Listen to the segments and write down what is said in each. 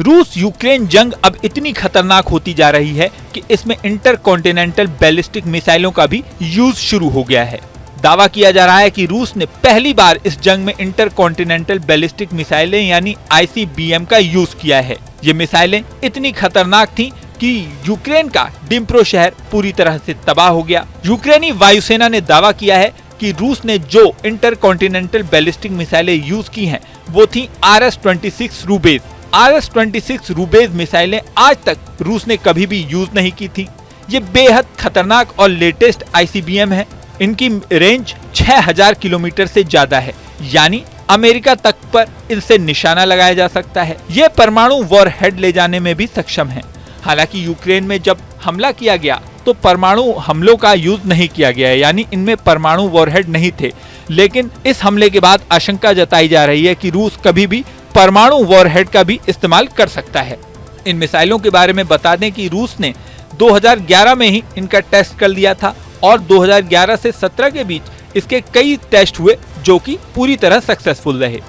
रूस यूक्रेन जंग अब इतनी खतरनाक होती जा रही है कि इसमें इंटरकॉन्टिनेंटल बैलिस्टिक मिसाइलों का भी यूज शुरू हो गया है। दावा किया जा रहा है कि रूस ने पहली बार इस जंग में इंटरकॉन्टिनेंटल बैलिस्टिक मिसाइलें यानी ICBM का यूज किया है। ये मिसाइलें इतनी खतरनाक थीं कि यूक्रेन का डिम्प्रो शहर पूरी तरह से तबाह हो गया। यूक्रेनी वायुसेना ने दावा किया है कि रूस ने जो इंटरकॉन्टिनेंटल बैलिस्टिक मिसाइलें यूज की हैं, वो थी RS-26 रूबेज। RS-26 रूबेज मिसाइलें आज तक रूस ने कभी भी यूज नहीं की थी। ये बेहद खतरनाक और लेटेस्ट ICBM है। इनकी रेंज 6000 किलोमीटर से ज्यादा है, यानी अमेरिका तक पर इनसे निशाना लगाया जा सकता है। ये परमाणु वॉरहेड ले जाने में भी सक्षम है। हालांकि यूक्रेन में जब हमला किया गया तो परमाणु हमलों का यूज नहीं किया गया है, यानी इनमें परमाणु वॉरहेड नहीं थे। लेकिन इस हमले के बाद आशंका जताई जा रही है कि रूस कभी भी परमाणु वॉरहेड का भी इस्तेमाल कर सकता है। इन मिसाइलों के बारे में बता दें कि रूस ने 2011 में ही इनका टेस्ट कर लिया था और 2011 से 17 के बीच इसके कई टेस्ट हुए जो कि पूरी तरह सक्सेसफुल रहे।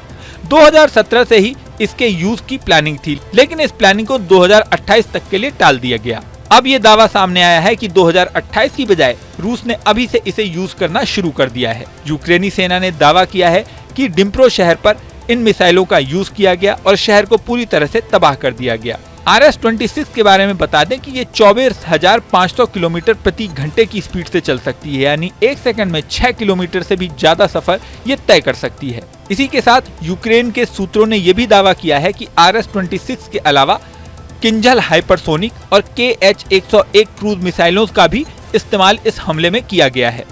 2017 से ही इसके यूज की प्लानिंग थी, लेकिन इस प्लानिंग को 2028 तक के लिए टाल दिया गया। अब ये दावा सामने आया है कि 2028 की बजाय रूस ने अभी से इसे यूज करना शुरू कर दिया है। यूक्रेनी सेना ने दावा किया है कि डिम्प्रो शहर पर इन मिसाइलों का यूज किया गया और शहर को पूरी तरह से तबाह कर दिया गया। RS-26 के बारे में बता दें कि ये 24,500 किलोमीटर प्रति घंटे की स्पीड से चल सकती है, यानी एक सेकंड में 6 किलोमीटर से भी ज्यादा सफर ये तय कर सकती है। इसी के साथ यूक्रेन के सूत्रों ने यह भी दावा किया है कि RS-26 के अलावा किंजल हाइपरसोनिक और KH-101 क्रूज मिसाइलों का भी इस्तेमाल इस हमले में किया गया है।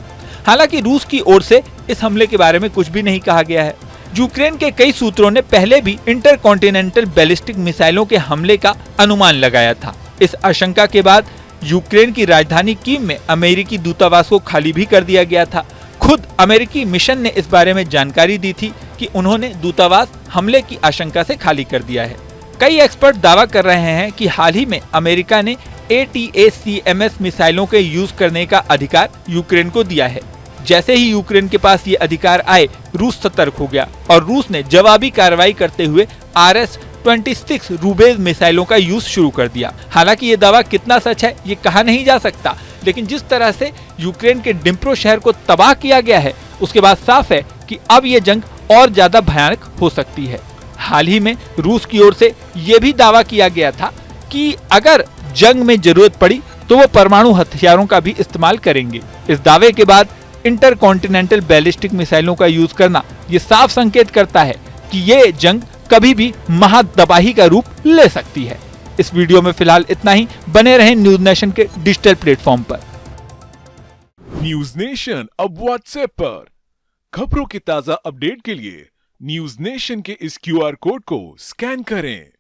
हालांकि रूस की ओर से इस हमले के बारे में कुछ भी नहीं कहा गया है। यूक्रेन के कई सूत्रों ने पहले भी इंटरकॉन्टिनेंटल बैलिस्टिक मिसाइलों के हमले का अनुमान लगाया था। इस आशंका के बाद यूक्रेन की राजधानी कीव में अमेरिकी दूतावास को खाली भी कर दिया गया था। खुद अमेरिकी मिशन ने इस बारे में जानकारी दी थी कि उन्होंने दूतावास हमले की आशंका से खाली कर दिया है। कई एक्सपर्ट दावा कर रहे हैं कि हाल ही में अमेरिका ने ATACMS मिसाइलों के यूज करने का अधिकार यूक्रेन को दिया है। जैसे ही यूक्रेन के पास ये अधिकार आए, रूस सतर्क हो गया और रूस ने जवाबी कार्रवाई करते हुए RS-26 रूबेज मिसाइलों का यूज शुरू कर दिया। हालांकि ये दावा कितना सच है ये कहा नहीं जा सकता, लेकिन जिस तरह से यूक्रेन के डिम्प्रो शहर को तबाह किया गया है, उसके बाद साफ है कि अब ये जंग और ज्यादा भयानक हो सकती है। हाल ही में रूस की ओर से ये भी दावा किया गया था कि अगर जंग में जरूरत पड़ी तो वो परमाणु हथियारों का भी इस्तेमाल करेंगे। इस दावे के बाद इंटरकॉन्टिनेंटल बैलिस्टिक मिसाइलों का यूज करना ये साफ संकेत करता है कि ये जंग कभी भी महातबाही का रूप ले सकती है। इस वीडियो में फिलहाल इतना ही। बने रहें न्यूज नेशन के डिजिटल प्लेटफॉर्म पर। न्यूज नेशन अब व्हाट्सएप पर खबरों की ताजा अपडेट के लिए न्यूज नेशन के इस QR कोड को स्कैन करें।